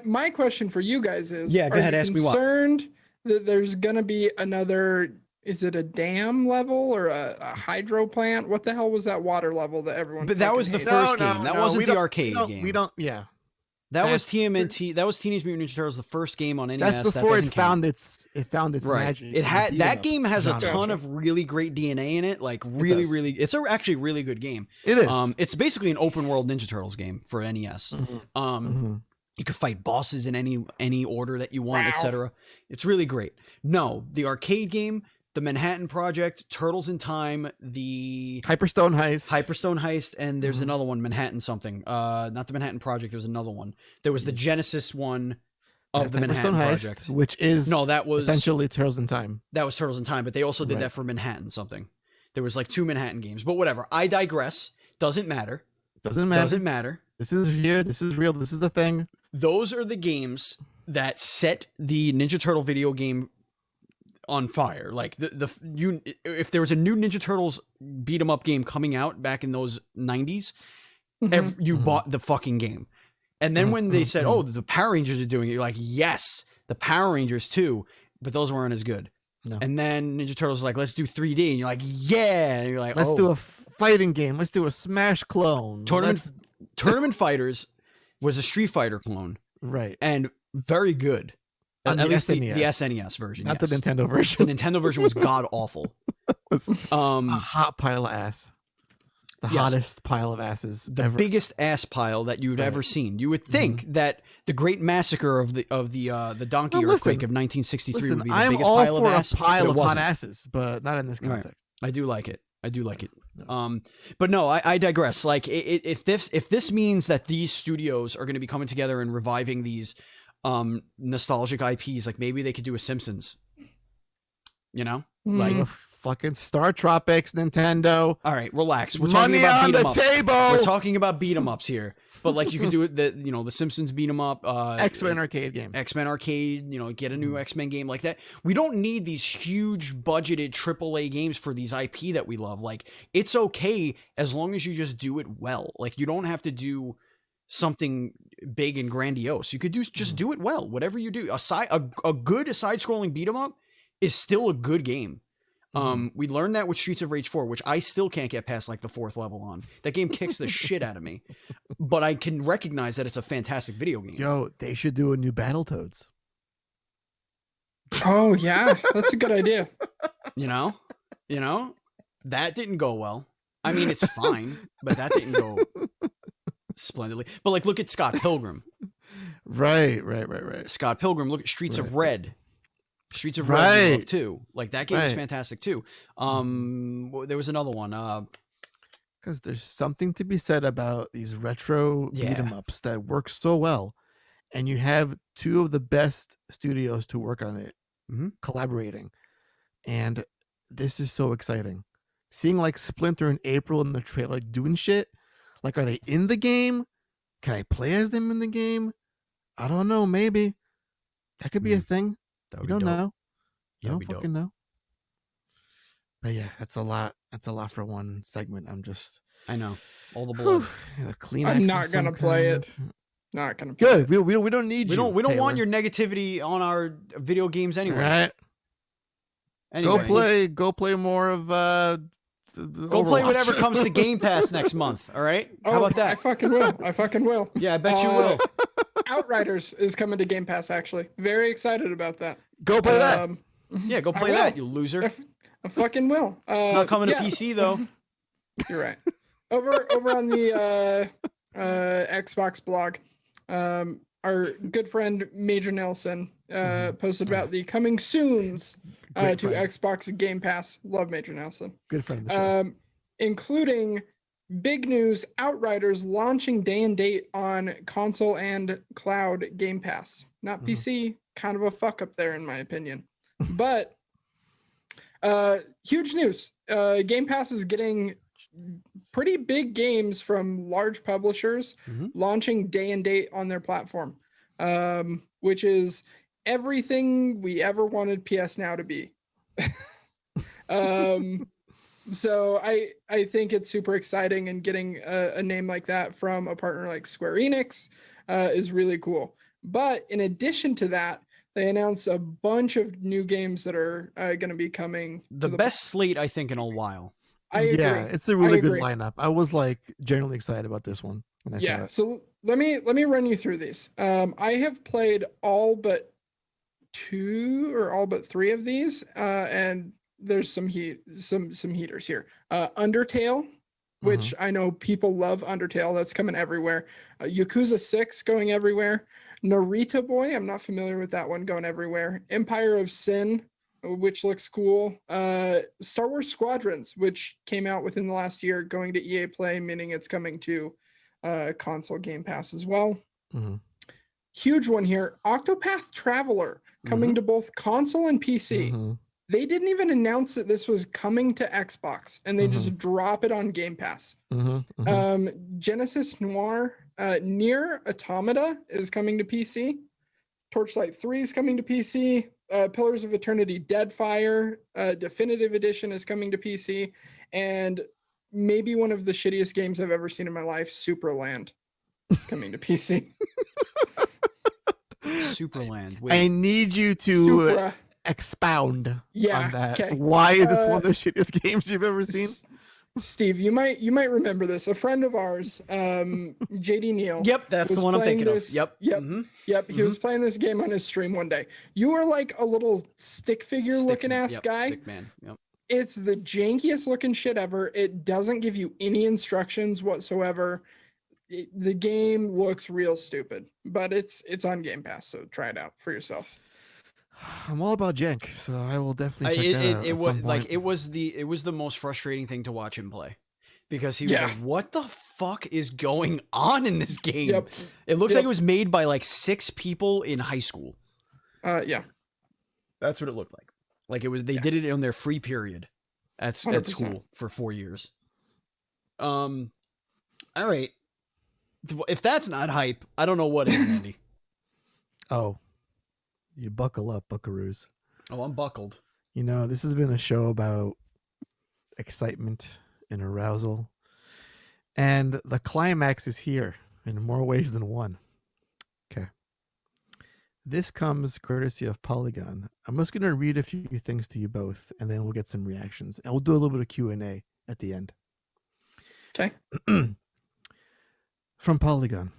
My question for you guys is: Yeah, go ahead. Ask me what. Concerned that there's gonna be another? Is it a dam level or a hydro plant? What the hell was that water level that everyone? But that was the hated? first game. That wasn't the arcade game. We don't. Yeah. That was TMNT. That was Teenage Mutant Ninja Turtles, the first game on NES. That's before it found its right. magic. It had that game has a genre. ton of really great DNA in it. Like really, it's actually a really good game. It is. It's basically an open world Ninja Turtles game for NES. You could fight bosses in any order that you want, etc. It's really great. No, the arcade game, the Manhattan Project, Turtles in Time, the Hyperstone Heist, and there's another one, Manhattan something. Not the Manhattan Project. There's another one. There was the Genesis one of the Manhattan Project, which is that was essentially Turtles in Time. That was Turtles in Time, but they also did that for Manhattan something. There was like 2 Manhattan games, but whatever. I digress. Doesn't matter. Doesn't matter. This is here. This is real. This is the thing. Those are the games that set the Ninja Turtle video game on fire. Like if there was a new Ninja Turtles beat 'em up game coming out back in those 90s, you bought the fucking game. And then when they said, "Oh, the Power Rangers are doing it," you're like, "Yes, the Power Rangers too," but those weren't as good. No. And then Ninja Turtles was like, "Let's do 3D," and you're like, "Yeah!" And you're like, "Let's do a fighting game. Let's do a Smash clone." Tournament Fighters was a Street Fighter clone, right? And very good. At least the SNES version, not the Nintendo version. The Nintendo version was god awful. A hot pile of ass. The hottest pile of asses. The biggest ass pile that you've ever seen. You would think that the Great Massacre of the Donkey Earthquake of 1963 would be the biggest pile of ass. I'm all for a pile of hot asses, but not in this context. Right. I do like it. But no, I digress. Like if this means that these studios are going to be coming together and reviving these nostalgic IPs, like maybe they could do a Simpsons. You know, like fucking Star Tropics, Nintendo. All right, relax. We're Money talking about on beat 'em the ups. table. We're talking about beat 'em ups here. But like you can do it, the Simpsons beat 'em up, X-Men arcade game, X-Men arcade. Get a new X-Men game like that. We don't need these huge budgeted AAA games for these IP that we love. Like it's okay as long as you just do it well. Like you don't have to do something big and grandiose. You could just do it well. Whatever you do, a good side-scrolling beat 'em up is still a good game. We learned that with Streets of Rage 4, which I still can't get past like the 4th level on. That game kicks the shit out of me. But I can recognize that it's a fantastic video game. Yo, they should do a new Battletoads. Oh yeah, that's a good idea. You know, that didn't go well. I mean, it's fine, but that didn't go splendidly. But like, look at Scott Pilgrim. Right. Scott Pilgrim. Look at Streets of Red. Streets of Red we love too. Like that game is fantastic too. There was another one. Because there's something to be said about these retro beat 'em ups that work so well, and you have 2 of the best studios to work on it collaborating, and this is so exciting. Seeing like Splinter and April in the trailer doing shit. Like, are they in the game? Can I play as them in the game? I don't know. Maybe that could be a thing. You don't know. You don't fucking know. But yeah, that's a lot. That's a lot for one segment. I know. All the blood. I'm not gonna play it. Not gonna play it. We don't need you. We don't want your negativity on our video games anyway. Right. Anyway. Go play more of Go play whatever comes to Game Pass next month. All right. How about that? I fucking will. Yeah, I bet you will. Outriders is coming to Game Pass, actually. Very excited about that. Go play that. Yeah, go play that, you loser. I fucking will. It's not coming to PC, though. You're right. Over on the Xbox blog, our good friend Major Nelson posted about the coming soons to Xbox Game Pass. Love Major Nelson. Good friend of the show. Including big news, Outriders launching day and date on console and cloud Game Pass. Not PC, kind of a fuck up there in my opinion. But huge news. Game Pass is getting pretty big games from large publishers launching day and date on their platform, which is everything we ever wanted PS Now to be. So I think it's super exciting, and getting a name like that from a partner like Square Enix is really cool. But in addition to that, they announced a bunch of new games that are going to be coming The to the best slate, I think, in a while. I Yeah, agree. it's a I really good agree. lineup. I was like generally excited about this one when I saw Yeah. it. So let me run you through these. I have played all but two or all but three of these, and there's some heaters here. Undertale, Mhm. which I know people love. Undertale, that's coming everywhere. Yakuza 6 going everywhere. Narita Boy, I'm not familiar with that one, going everywhere. Empire of Sin, which looks cool. Star Wars Squadrons, which came out within the last year, going to EA Play, meaning it's coming to console Game Pass as well. Mhm. Huge one here. Octopath Traveler coming to both console and PC. Mhm. They didn't even announce that this was coming to Xbox, and they Mhm. just drop it on Game Pass. Mhm. Mhm. Genesis Noir, Near Automata is coming to PC. Torchlight 3 is coming to PC. Pillars of Eternity Deadfire Definitive Edition is coming to PC. And maybe one of the shittiest games I've ever seen in my life, Superland, is coming to PC. Superland. Wait. I need you to Supra. expound Yeah. on that. Okay. Why is this one of the shittiest games you've ever seen? Steve, you might remember this. A friend of ours, JD Neal. Yep, that's the was one I'm playing thinking this. of. Yep. Yep. Mm-hmm. Yep. He was playing this game on his stream one day. You are like a little stick figure looking ass guy. Stick man. Yep. It's the jankiest looking shit ever. It doesn't give you any instructions whatsoever. The game looks real stupid, but it's on Game Pass, so try it out for yourself. I'm all about jank, so I will definitely check that out. It at was some like point. it was the most frustrating thing to watch him play, because he was Yeah. like, "What the fuck is going on in this game?" Yep. It looks Yep. like it was made by like 6 people in high school. Yeah. That's what it looked like. Like it was. They Yeah. did it on their free period at 100%. school for 4 years. All right. If that's not hype, I don't know what is, Andy. Oh, you buckle up, buckaroos. Oh, I'm buckled. You know, this has been a show about excitement and arousal. And the climax is here in more ways than one. Okay. This comes courtesy of Polygon. I'm just going to read a few things to you both, and then we'll get some reactions. And we'll do a little bit of Q&A at the end. Okay. From Polygon.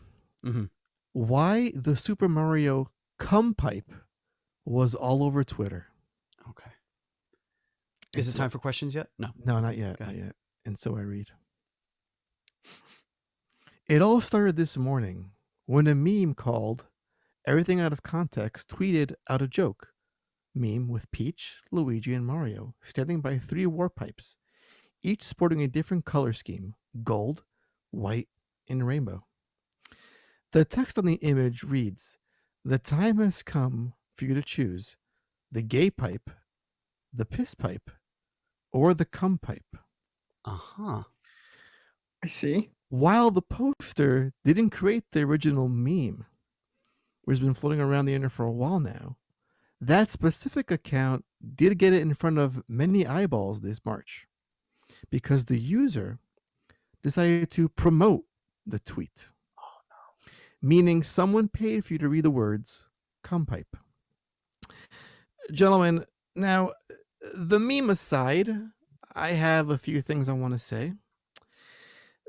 Mm-hmm. Why the Super Mario cum pipe was all over Twitter. Okay. Is it time for questions yet? No. No, not yet. Okay. Not yet. And so I read. It all started this morning when a meme called Everything Out of Context tweeted out a joke. Meme with Peach, Luigi, and Mario standing by 3 war pipes, each sporting a different color scheme: gold, white, and rainbow. The text on the image reads, "The time has come for you to choose the gay pipe, the piss pipe, or the cum pipe." Uh-huh. I see. While the poster didn't create the original meme, which has been floating around the internet for a while now, that specific account did get it in front of many eyeballs this March, because the user decided to promote the tweet. Oh, no. Meaning someone paid for you to read the words cum pipe. Gentlemen, now, the meme aside, I have a few things I want to say.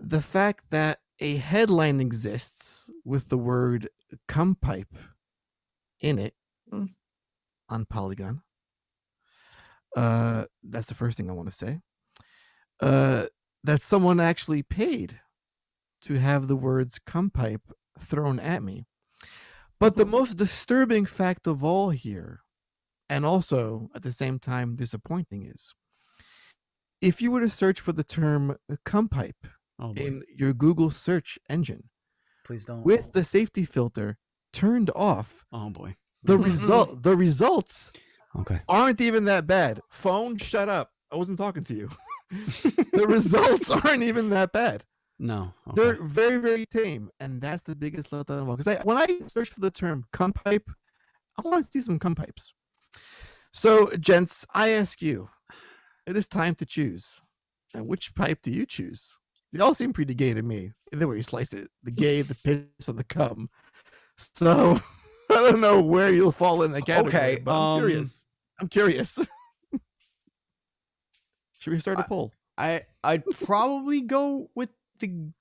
The fact that a headline exists with the word cum pipe in it on Polygon, that's the first thing I want to say. That someone actually paid to have the words cum pipe thrown at me. But the most disturbing fact of all here, and also at the same time disappointing, is if you were to search for the term cum pipe in your Google search engine, please don't, with the safety filter turned off, oh boy, the results aren't even that bad. Phone, shut up. I wasn't talking to you. The results aren't even that bad. No. Okay. They're very, very tame. And that's the biggest letdown of all. Because when I search for the term cum pipe, I want to see some cum pipes. So, gents, I ask you, it is time to choose. And which pipe do you choose? They all seem pretty gay to me. Either way you slice it, the gay, the piss, or the cum. So I don't know where you'll fall in the category, but I'm curious. I'm curious. Should we start a poll? I'd probably go with the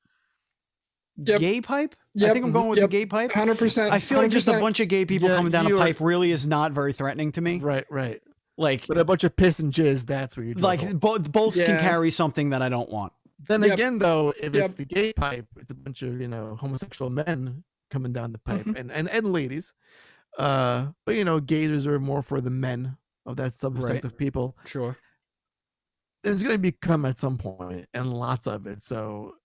Yep. gay pipe. Yep. I think I'm going with the gay pipe. 100%. I feel like just a bunch of gay people coming down a pipe really is not very threatening to me. Right. Like, but a bunch of piss and jizz, that's where you're like both can carry something that I don't want. Then again, though, if it's the gay pipe, it's a bunch of homosexual men coming down the pipe, and ladies. But gays are more for the men of that subset of people. Sure. There's gonna be cum at some point, and lots of it. So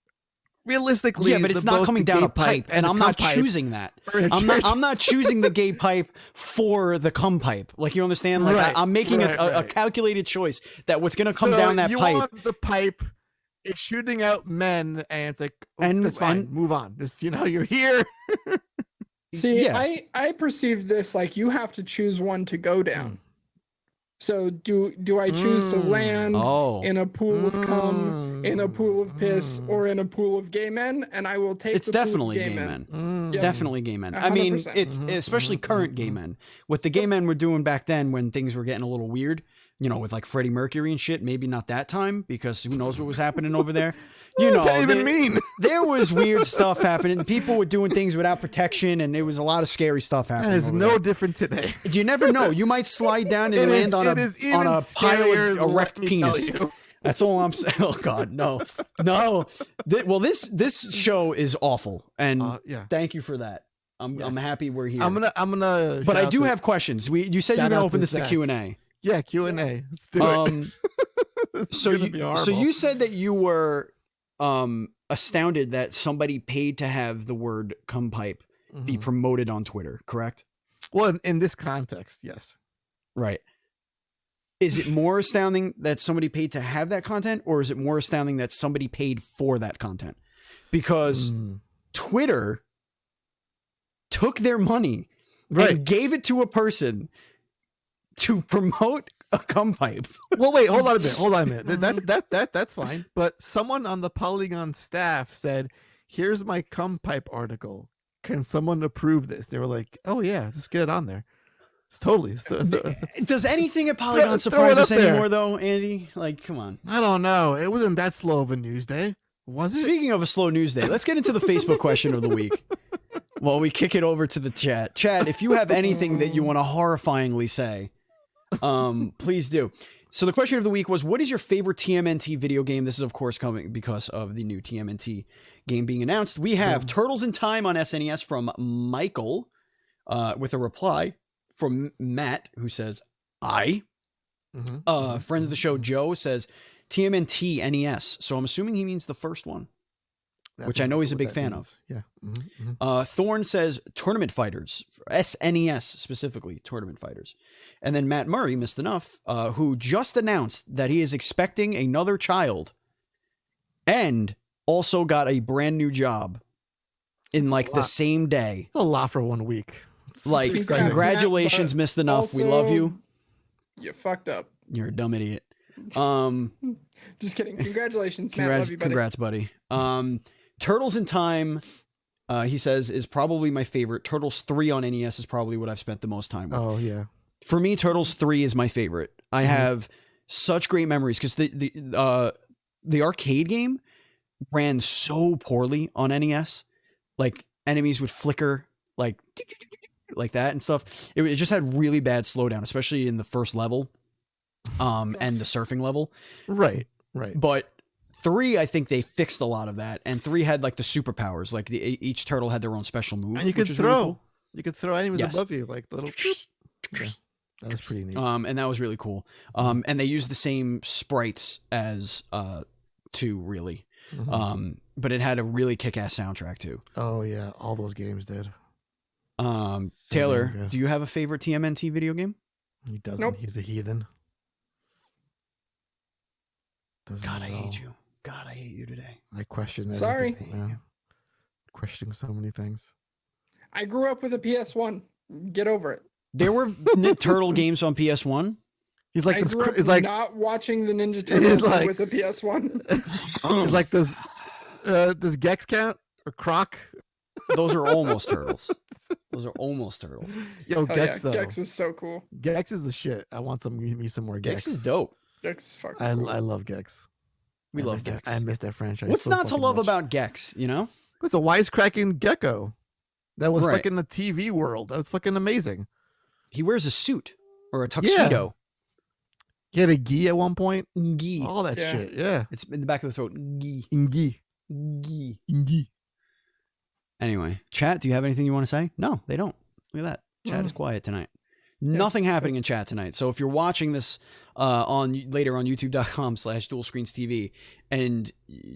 realistically, yeah, but it's not coming down a pipe, and I'm not choosing that. I'm not choosing the gay pipe for the cum pipe. Like, you understand? Like, I'm making a calculated choice that what's gonna come down that pipe. Want the pipe is shooting out men, and it's like, that's fine. Move on. Just you're here. See, I perceive this like you have to choose one to go down. So do I choose to land in a pool of cum, in a pool of piss, or in a pool of gay men? And I will take. It's definitely gay men. Definitely gay men. 100%. I mean, it's especially current gay men. What the gay men were doing back then, when things were getting a little weird, with like Freddie Mercury and shit. Maybe not that time, because who knows what was happening over there. What does that even mean? There was weird stuff happening. People were doing things without protection, and there was a lot of scary stuff happening. That is no different today. You never know. You might slide down and land on a pile of erect penis. That's all I'm saying. Oh God, no. Well, this show is awful, and thank you for that. I'm happy we're here. I'm gonna. But I do have questions. You said you're gonna open this to Q&A. Yeah, Q&A. Let's do it. So you said that you were astounded that somebody paid to have the word cum pipe be promoted on Twitter, correct? Well, in this context, yes. Right. Is it more astounding that somebody paid to have that content, or is it more astounding that somebody paid for that content? Because Twitter took their money and gave it to a person to promote a cum pipe. Well, wait, hold on a minute. That's fine. But someone on the Polygon staff said, "Here's my cum pipe article. Can someone approve this?" They were like, "Oh yeah, just get it on there." It's totally. Does anything at Polygon surprise us anymore, though, Andy? Like, come on. I don't know. It wasn't that slow of a news day, was it? Speaking of a slow news day, let's get into the Facebook question of the week. Well, we kick it over to the chat. Chat, if you have anything that you want to horrifyingly say, please do. So the question of the week was, what is your favorite TMNT video game? This is, of course, coming because of the new TMNT game being announced. We have Turtles in Time on SNES from Michael, with a reply from Matt, who says, friend of the show, Joe, says TMNT NES. So I'm assuming he means the first one, which I know he's a big fan of. Yeah. Thorn says Tournament Fighters, SNES specifically, Tournament Fighters. And then Matt Murray, missed enough, who just announced that he is expecting another child and also got a brand new job in like the same day. It's a lot for 1 week. Like, congratulations, missed enough. We love you. You fucked up. You're a dumb idiot. Just kidding. Congratulations, Matt. Love you, buddy. Congrats, buddy. Turtles in Time, he says, is probably my favorite. Turtles 3 on NES is probably what I've spent the most time with. Oh, yeah. For me, Turtles 3 is my favorite. I have such great memories because the arcade game ran so poorly on NES. Like, enemies would flicker like that and stuff. It just had really bad slowdown, especially in the first level, and the surfing level. Right. But 3, I think they fixed a lot of that, and 3 had like the superpowers. Like each turtle had their own special move, and you could throw. Really cool. You could throw enemies above you, like the little. Yeah, that was pretty neat. And that was really cool. And they used the same sprites as 2, really. But it had a really kick-ass soundtrack too. Oh yeah, all those games did. Taylor, do you have a favorite TMNT video game? He doesn't. Nope. He's a heathen. God, I hate you. God, I hate you today. I question it. Sorry. Questioning so many things. I grew up with a PS1. Get over it. There were Turtle games on PS1. He's like, I grew up it's like not watching the Ninja is Turtles like- with a PS1. it's like does Gex count or Croc? Those are almost turtles. Those are almost turtles. Yo, Oh, Gex yeah. though. Gex was so cool. Gex is the shit. I want me some more Gex. Gex is dope. Gex is fucking I cool. love Gex. We I love miss that- Gex. I miss that franchise. What's so not to fucking love much. about Gex, you know? It's a wisecracking gecko that was Right. like in the TV world. That's fucking amazing. He wears a suit or a tuxedo. He had a gi at one point. Gi. All that Yeah. shit. Yeah. It's in the back of the throat. Gi. Ingi. Gi. Ingi. Anyway, chat, do you have anything you want to say? No, they don't. Look at that. Chat is quiet tonight. Nothing happening in chat tonight. So if you're watching this later on youtube.com/dualscreens.tv and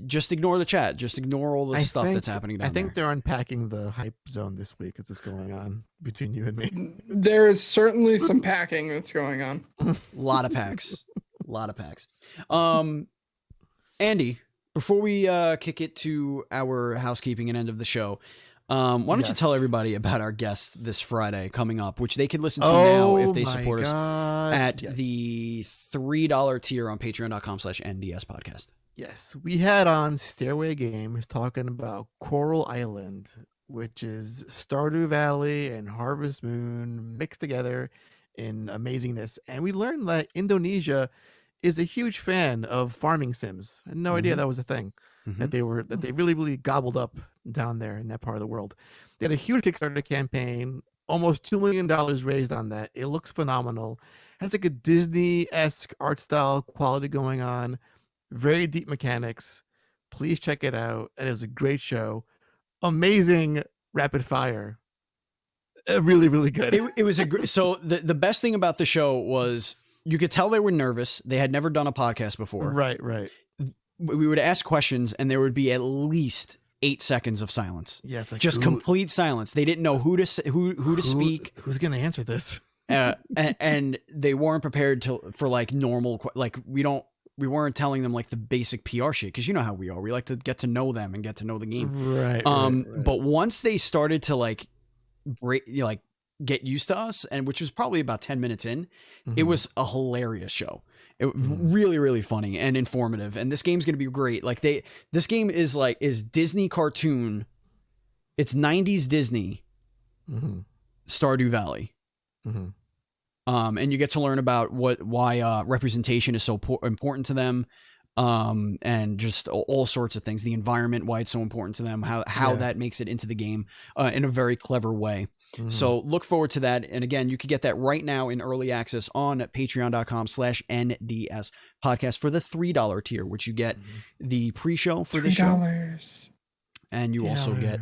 just ignore the chat, just ignore all the stuff that's happening down I think there. they're unpacking the hype zone this week. It's just going on between you and me. There is certainly some packing that's going on. A lot of packs. A lot of packs. Andy, before we kick it to our housekeeping and end of the show, why don't you tell Yes. everybody about our guest this Friday coming up, which they can listen to now if they my support us God. at Yes. the $3 tier on patreon.com/NDS podcast. Yes, we had on Stairway Games talking about Coral Island, which is Stardew Valley and Harvest Moon mixed together in amazingness. And we learned that Indonesia is a huge fan of farming sims. I had no idea that was a thing that they really gobbled up down there in that part of the world. They had a huge Kickstarter campaign, almost $2 million raised on that. It looks phenomenal. Has like a Disney-esque art style quality going on. Very deep mechanics. Please check it out. It is a great show. Amazing rapid fire. Really, really good. It was so the best thing about the show was you could tell they were nervous. They had never done a podcast before. Right. We would ask questions and there would be at least 8 seconds of silence. Yeah, it's like Just complete silence. They didn't know who to speak. Who's gonna answer this? And they weren't prepared for like normal, like we weren't telling them like the basic PR shit. Cause you know how we are. We like to get to know them and get to know the game. Right. But once they started to like get used to us, and which was probably about 10 minutes in, it was a hilarious show. It really, really funny and informative. And this game's going to be great. Like this game is Disney cartoon. It's 90s Disney, Stardew Valley. And you get to learn about why representation is so important to them. And just all sorts of things, the environment, why it's so important to them, how that makes it into the game in a very clever way. So look forward to that. And again, you can get that right now in early access on patreon.com/NDS podcast for the $3 tier, which you get the pre-show for the show. And you also get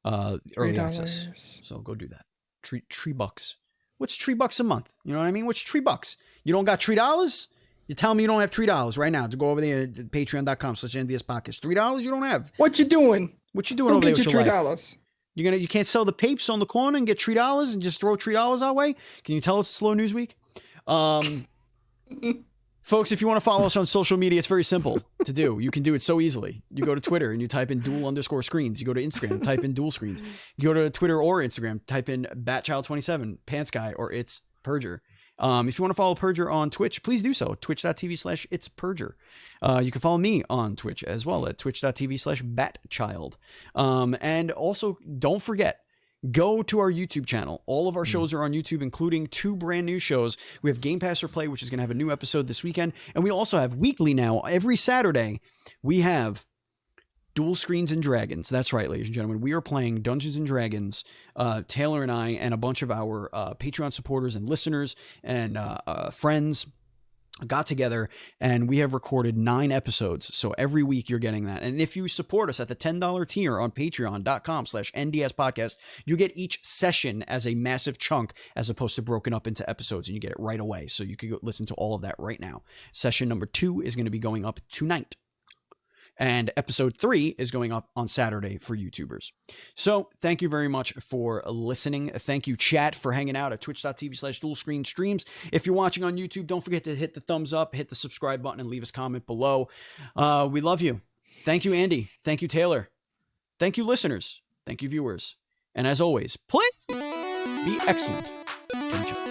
early access. So go do that. $3. What's $3 a month? You know what I mean? What's $3? You don't got $3? You tell me you don't have $3 right now to go over there to patreon.com/NDS podcast. $3 you don't have. What you doing? What you doing Go over there get with your your life? $3. You can't sell the papes on the corner and get $3 and just throw $3 our way? Can you tell it's a slow news week? Folks, if you want to follow us on social media, it's very simple to do. You can do it so easily. You go to Twitter and you type in dual_screens. You go to Instagram, type in dual screens. You go to Twitter or Instagram, type in Batchild27, Pants Guy, or It's Purger. If you want to follow Purger on Twitch, please do so. Twitch.tv/itsPurger. You can follow me on Twitch as well at twitch.tv/Batchild. And also, don't forget, go to our YouTube channel. All of our shows are on YouTube, including 2 brand new shows. We have Game Pass Replay, which is going to have a new episode this weekend. And we also have weekly now, every Saturday, we have Dual Screens and Dragons. That's right, ladies and gentlemen. We are playing Dungeons and Dragons. Taylor and I and a bunch of our Patreon supporters and listeners and friends got together and we have recorded 9 episodes. So every week you're getting that. And if you support us at the $10 tier on patreon.com/NDS podcast, you get each session as a massive chunk as opposed to broken up into episodes, and you get it right away. So you can go listen to all of that right now. Session number 2 is going to be going up tonight. And episode 3 is going up on Saturday for YouTubers. So thank you very much for listening. Thank you, chat, for hanging out at twitch.tv/dualscreenstreams. If you're watching on YouTube, don't forget to hit the thumbs up, hit the subscribe button, and leave us a comment below. We love you. Thank you, Andy. Thank you, Taylor. Thank you, listeners. Thank you, viewers. And as always, please be excellent Enjoy.